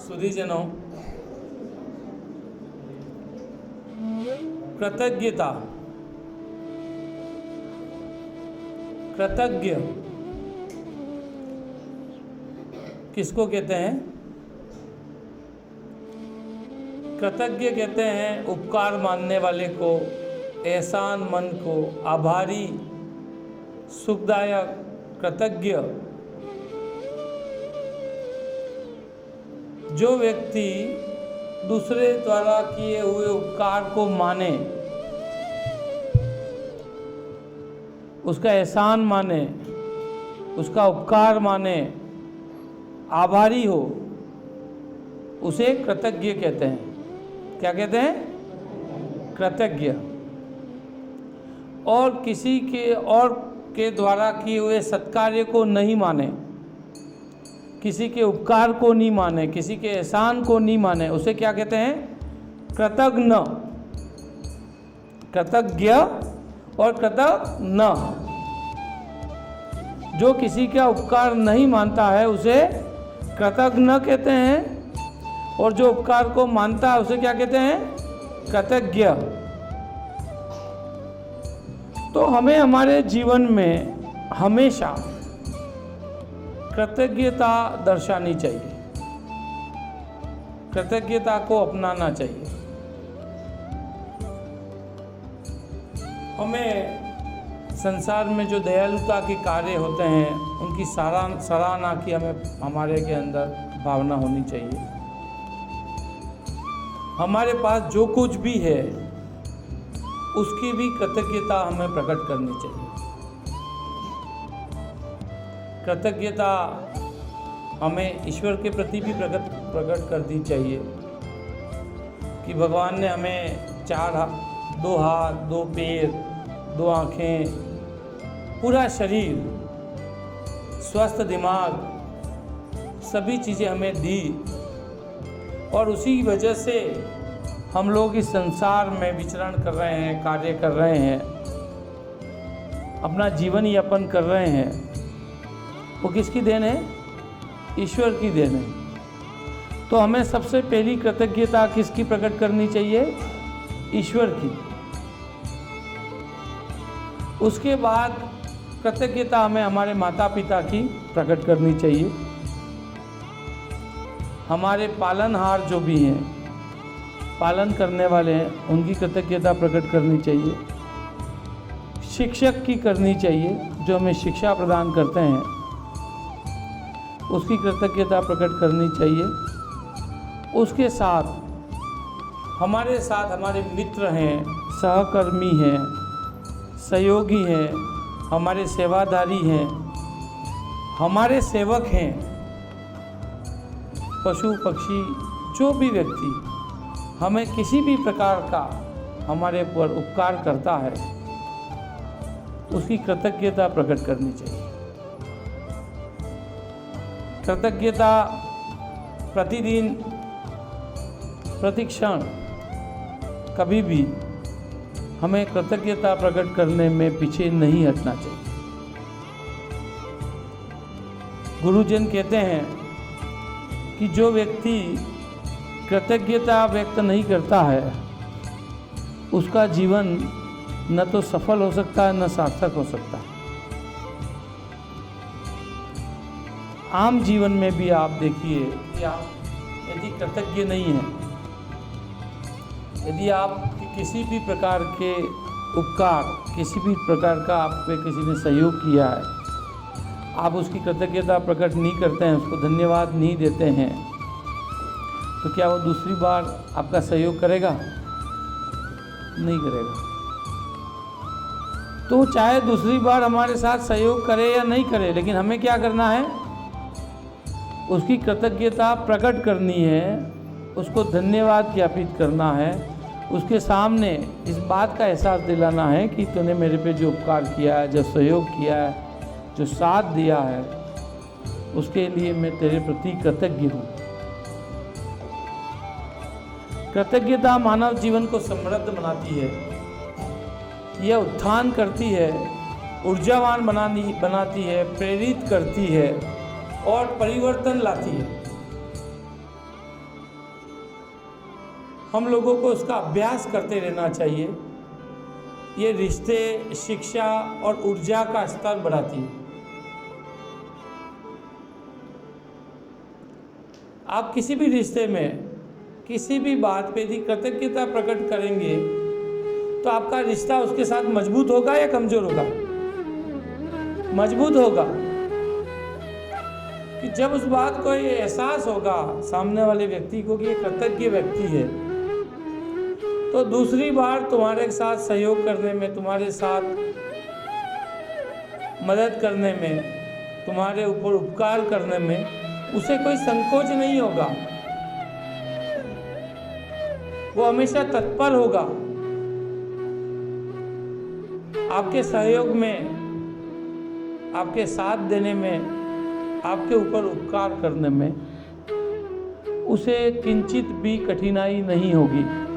सुधीजनों, कृतज्ञता, कृतज्ञ किसको कहते हैं? कृतज्ञ कहते हैं उपकार मानने वाले को, एहसान मन को, आभारी, सुखदायक, कृतज्ञ। जो व्यक्ति दूसरे द्वारा किए हुए उपकार को माने, उसका एहसान माने, उसका उपकार माने, आभारी हो, उसे कृतज्ञ कहते हैं। क्या कहते हैं? कृतज्ञ। और किसी के द्वारा किए हुए सत्कार्य को नहीं माने, किसी के उपकार को नहीं माने, किसी के एहसान को नहीं माने, उसे क्या कहते हैं? कृतज्ञ। कृतज्ञ और कृतज्ञ। जो किसी का उपकार नहीं मानता है उसे कृतज्ञ कहते हैं, और जो उपकार को मानता है उसे क्या कहते हैं? कृतज्ञ। तो हमें हमारे जीवन में हमेशा कृतज्ञता दर्शानी चाहिए, कृतज्ञता को अपनाना चाहिए। हमें संसार में जो दयालुता के कार्य होते हैं उनकी सराहना की हमें हमारे के अंदर भावना होनी चाहिए। हमारे पास जो कुछ भी है उसकी भी कृतज्ञता हमें प्रकट करनी चाहिए। कृतज्ञता हमें ईश्वर के प्रति भी प्रकट करनी चाहिए कि भगवान ने हमें दो हाथ, दो पैर, दो आँखें, पूरा शरीर, स्वस्थ दिमाग, सभी चीज़ें हमें दी, और उसी वजह से हम लोग इस संसार में विचरण कर रहे हैं, कार्य कर रहे हैं, अपना जीवन यापन कर रहे हैं। वो किसकी देन है? ईश्वर की देन है। तो हमें सबसे पहली कृतज्ञता किसकी प्रकट करनी चाहिए? ईश्वर की। उसके बाद कृतज्ञता हमें हमारे माता पिता की प्रकट करनी चाहिए। हमारे पालनहार जो भी हैं, पालन करने वाले हैं, उनकी कृतज्ञता प्रकट करनी चाहिए। शिक्षक की करनी चाहिए, जो हमें शिक्षा प्रदान करते हैं, उसकी कृतज्ञता प्रकट करनी चाहिए। उसके साथ हमारे मित्र हैं, सहकर्मी हैं, सहयोगी हैं, हमारे सेवादारी हैं, हमारे सेवक हैं, पशु पक्षी, जो भी व्यक्ति हमें किसी भी प्रकार का हमारे ऊपर उपकार करता है, उसकी कृतज्ञता प्रकट करनी चाहिए। कृतज्ञता प्रतिदिन, प्रतिक्षण, कभी भी हमें कृतज्ञता प्रकट करने में पीछे नहीं हटना चाहिए। गुरुजन कहते हैं कि जो व्यक्ति कृतज्ञता व्यक्त नहीं करता है, उसका जीवन न तो सफल हो सकता है, न सार्थक हो सकता है। आम जीवन में भी आप देखिए कि आप यदि कृतज्ञ नहीं हैं, यदि आप किसी भी प्रकार के उपकार, किसी भी प्रकार का आप पे किसी ने सहयोग किया है, आप उसकी कृतज्ञता प्रकट नहीं करते हैं, उसको धन्यवाद नहीं देते हैं, तो क्या वो दूसरी बार आपका सहयोग करेगा? नहीं करेगा। तो चाहे दूसरी बार हमारे साथ सहयोग करे या नहीं करे, लेकिन हमें क्या करना है? उसकी कृतज्ञता प्रकट करनी है, उसको धन्यवाद ज्ञापित करना है, उसके सामने इस बात का एहसास दिलाना है कि तूने मेरे पे जो उपकार किया है, जो सहयोग किया है, जो साथ दिया है, उसके लिए मैं तेरे प्रति कृतज्ञ हूँ। कृतज्ञता मानव जीवन को समृद्ध बनाती है, यह उत्थान करती है, ऊर्जावान बनाती है, प्रेरित करती है और परिवर्तन लाती है। हम लोगों को उसका अभ्यास करते रहना चाहिए। ये रिश्ते, शिक्षा और ऊर्जा का स्तर बढ़ाती है। आप किसी भी रिश्ते में किसी भी बात पे यदि कृतज्ञता प्रकट करेंगे तो आपका रिश्ता उसके साथ मजबूत होगा या कमजोर होगा? मजबूत होगा। कि जब उस बात को ये एहसास होगा सामने वाले व्यक्ति को कि ये कृतज्ञ व्यक्ति है, तो दूसरी बार तुम्हारे साथ सहयोग करने में, तुम्हारे साथ मदद करने में, तुम्हारे ऊपर उपकार करने में उसे कोई संकोच नहीं होगा। वो हमेशा तत्पर होगा आपके सहयोग में, आपके साथ देने में, आपके ऊपर उपकार करने में। उसे किंचित भी कठिनाई नहीं होगी।